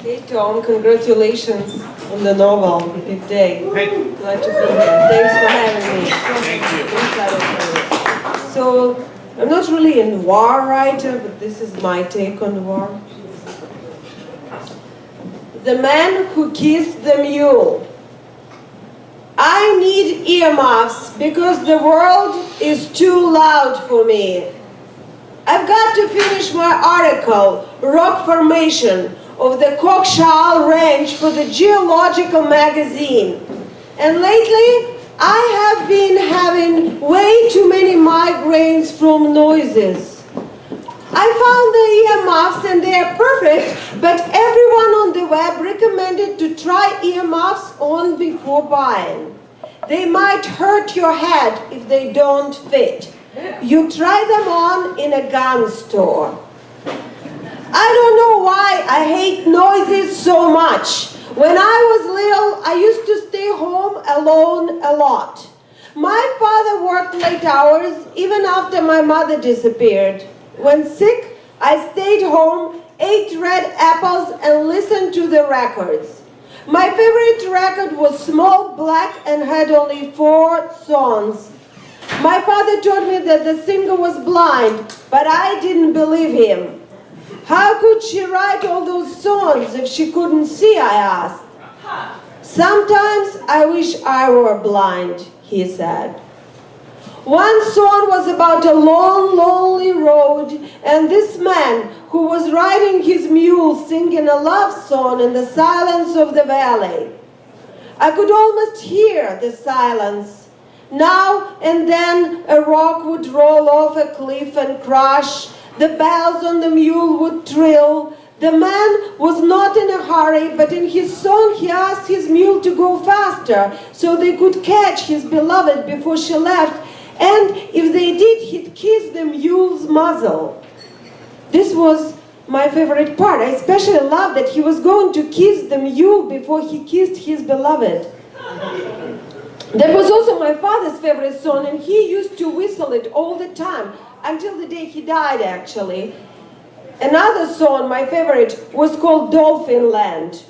Hey Tom, congratulations on the novel, Big Day. Hey. Glad to be here. Thanks for having me. Thank you. So, I'm not really a noir writer, but this is my take on noir. The Man Who Kissed the Mule. I need earmuffs because the world is too loud for me. I've got to finish my article, Rock Formation, of the Cockshall Range for the Geological magazine. And lately, I have been having way too many migraines from noises. I found the earmuffs and they are perfect, but everyone on the web recommended to try earmuffs on before buying. They might hurt your head if they don't fit. You try them on in a gun store. I don't know why I hate noises so much. When I was little, I used to stay home alone a lot. My father worked late hours even after my mother disappeared. When sick, I stayed home, ate red apples, and listened to the records. My favorite record was Small Black and had only 4 songs. My father told me that the singer was blind, but I didn't believe him. How could she write all those songs if she couldn't see, I asked. Sometimes I wish I were blind, he said. One song was about a long, lonely road, and this man who was riding his mule singing a love song in the silence of the valley. I could almost hear the silence. Now and then a rock would roll off a cliff and crash. The bells on the mule would trill. The man was not in a hurry, but in his song he asked his mule to go faster so they could catch his beloved before she left. And if they did, he'd kiss the mule's muzzle. This was my favorite part. I especially loved that he was going to kiss the mule before he kissed his beloved. That was also my father's favorite song, and he used to whistle it all the time, until the day he died, actually. Another song, my favorite, was called Dolphin Land.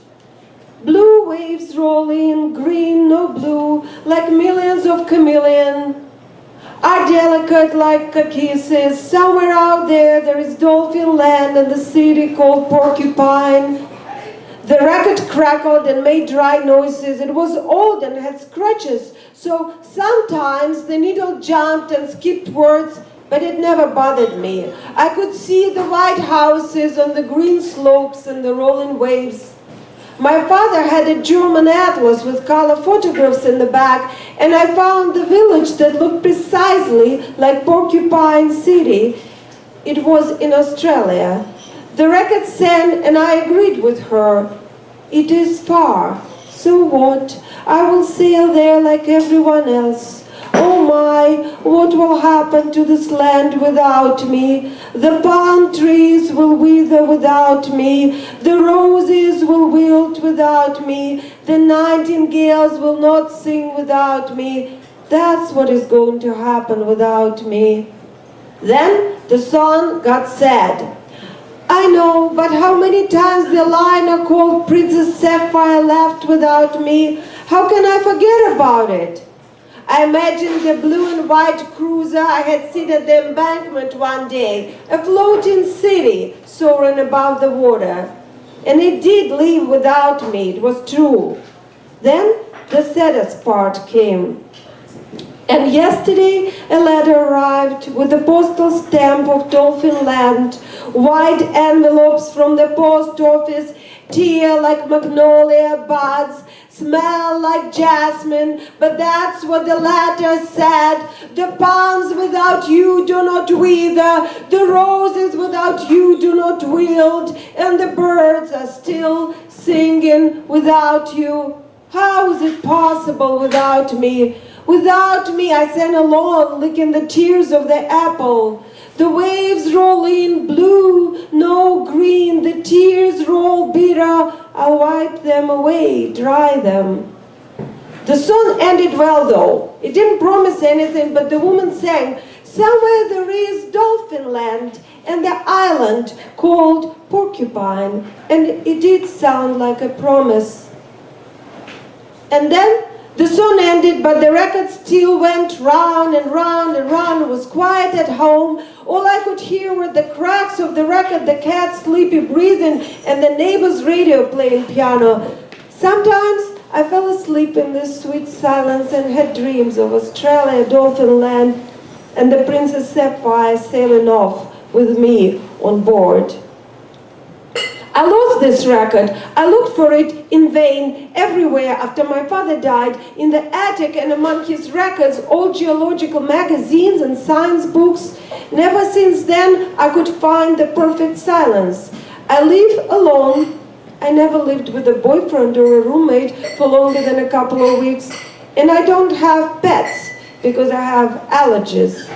Blue waves roll in, green, no blue, like millions of chameleon, are delicate like kisses. Somewhere out there is Dolphin Land and the city called Porcupine. The record crackled and made dry noises. It was old and had scratches, so sometimes the needle jumped and skipped words, but it never bothered me. I could see the white houses on the green slopes and the rolling waves. My father had a German atlas with color photographs in the back, and I found the village that looked precisely like Porcupine City. It was in Australia. The record sang, and I agreed with her. It is far. So what? I will sail there like everyone else. Oh my, what will happen to this land without me? The palm trees will wither without me. The roses will wilt without me. The nightingales will not sing without me. That's what is going to happen without me. Then the song got sad. I know, but how many times the liner called Princess Sapphire left without me? How can I forget about it? I imagined the blue and white cruiser I had seen at the embankment one day, a floating city soaring above the water. And it did leave without me, it was true. Then the saddest part came. And yesterday a letter arrived with the postal stamp of Dolphin Land, white envelopes from the post office, tear like magnolia buds, smell like jasmine, but that's what the letter said. The palms without you do not wither, the roses without you do not wilt, and the birds are still singing without you. How is it possible without me? Without me, I sang alone, licking the tears of the apple. The waves roll in blue, no green. The tears roll bitter. I'll wipe them away, dry them. The song ended well, though. It didn't promise anything, but the woman sang, somewhere there is Dolphin Land, and the island called Porcupine, and it did sound like a promise. And then the song ended, but the record still went round and round and round. It was quiet at home. All I could hear were the cracks of the record, the cat's sleepy breathing, and the neighbor's radio playing piano. Sometimes I fell asleep in this sweet silence and had dreams of Australia, Dolphin Land, and the Princess Sapphire sailing off with me on board. I lost this record. I looked for it in vain everywhere after my father died, in the attic and among his records, old geological magazines and science books. Never since then I could find the perfect silence. I live alone. I never lived with a boyfriend or a roommate for longer than a couple of weeks. And I don't have pets because I have allergies.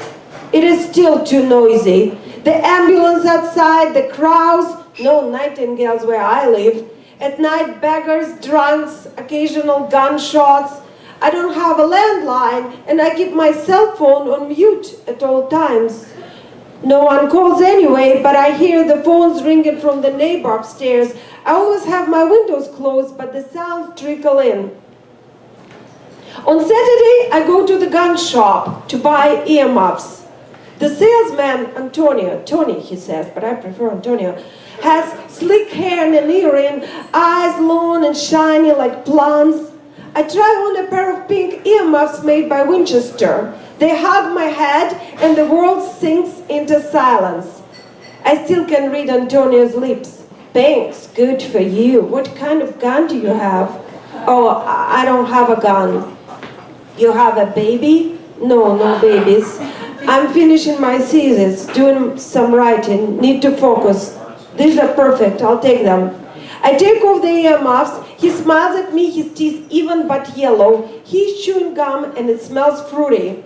It is still too noisy. The ambulance outside, the crowds, no nightingales where I live. At night, beggars, drunks, occasional gunshots. I don't have a landline, and I keep my cell phone on mute at all times. No one calls anyway, but I hear the phones ringing from the neighbor upstairs. I always have my windows closed, but the sounds trickle in. On Saturday, I go to the gun shop to buy ear muffs. The salesman, Antonio, Tony he says, but I prefer Antonio, has slick hair and an earring, eyes long and shiny like plums. I try on a pair of pink ear muffs made by Winchester. They hug my head and the world sinks into silence. I still can read Antonio's lips. Thanks, good for you. What kind of gun do you have? Oh, I don't have a gun. You have a baby? No, no babies. I'm finishing my thesis, doing some writing, need to focus. These are perfect, I'll take them. I take off the ear muffs, he smiles at me, his teeth even but yellow. He's chewing gum and it smells fruity.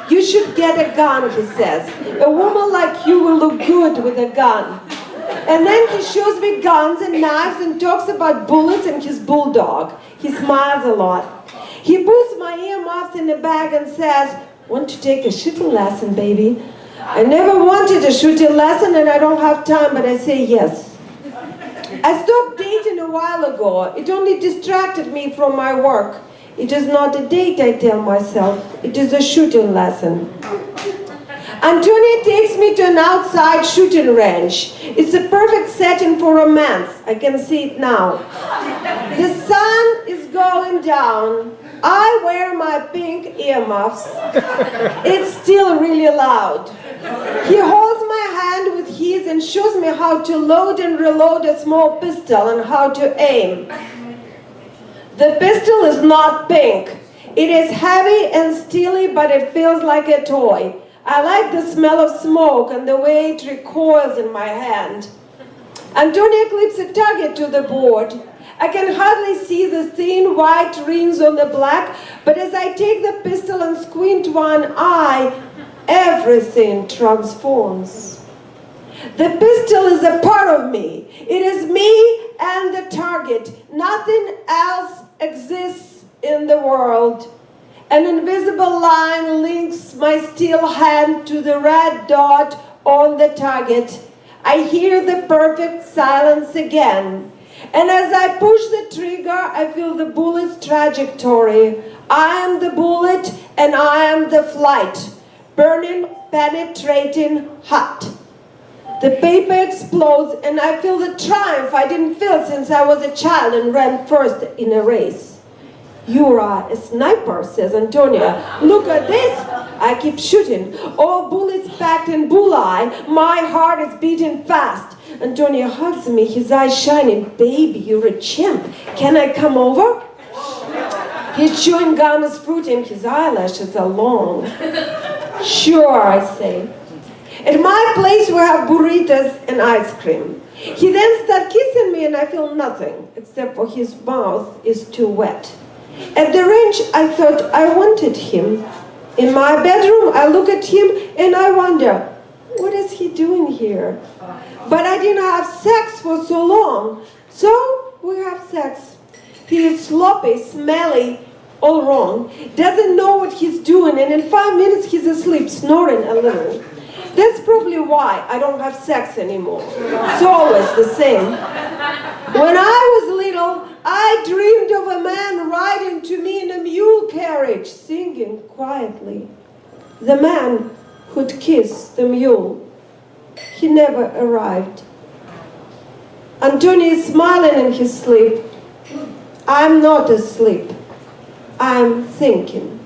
You should get a gun, he says. A woman like you will look good with a gun. And then he shows me guns and knives and talks about bullets and his bulldog. He smiles a lot. He puts my ear muffs in a bag and says, want to take a shooting lesson, baby? I never wanted a shooting lesson and I don't have time, but I say yes. I stopped dating a while ago. It only distracted me from my work. It is not a date, I tell myself. It is a shooting lesson. Antonia takes me to an outside shooting range. It's a perfect setting for romance. I can see it now. The sun is going down. I wear my pink earmuffs. It's still really loud. He holds my hand with his and shows me how to load and reload a small pistol and how to aim. The pistol is not pink. It is heavy and steely, but it feels like a toy. I like the smell of smoke and the way it recoils in my hand. Antonia clips a target to the board. I can hardly see the thin white rings on the black, but as I take the pistol and squint one eye, everything transforms. The pistol is a part of me. It is me and the target. Nothing else exists in the world. An invisible line links my steel hand to the red dot on the target. I hear the perfect silence again. And as I push the trigger, I feel the bullet's trajectory. I am the bullet and I am the flight. Burning, penetrating, hot. The paper explodes and I feel the triumph I didn't feel since I was a child and ran first in a race. You're a sniper, says Antonia. Look at this. I keep shooting. All bullets packed in bullseye. My heart is beating fast. Antonia hugs me, his eyes shining. Baby, you're a chimp. Can I come over? His chewing gum is fruiting. His eyelashes are long. Sure, I say. At my place, we have burritos and ice cream. He then starts kissing me and I feel nothing, except for his mouth is too wet. At the range, I thought I wanted him. In my bedroom, I look at him and I wonder, what is he doing here? But I didn't have sex for so long, so we have sex. He is sloppy, smelly, all wrong, doesn't know what he's doing, and in 5 minutes he's asleep, snoring a little. That's probably why I don't have sex anymore. It's always the same. When I was little, I dreamed of a man riding to me in a mule carriage, singing quietly. The man who'd kiss the mule. He never arrived. Antonio is smiling in his sleep. I'm not asleep. I'm thinking.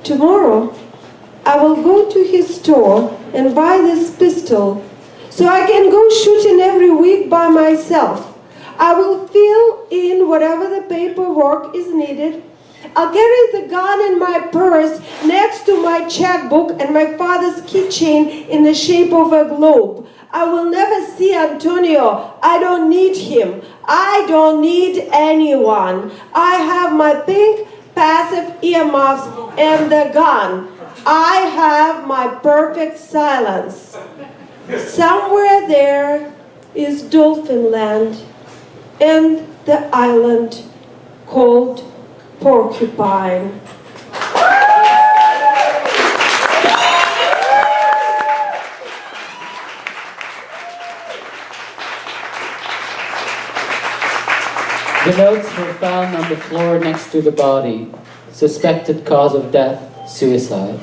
Tomorrow, I will go to his store and buy this pistol so I can go shooting every week by myself. I will fill in whatever the paperwork is needed. I'll carry the gun in my purse next to my checkbook and my father's keychain in the shape of a globe. I will never see Antonio. I don't need him. I don't need anyone. I have my pink passive earmuffs and the gun. I have my perfect silence. Somewhere there is Dolphin Land and the island called Porcupine. The notes were found on the floor next to the body. Suspected cause of death, suicide.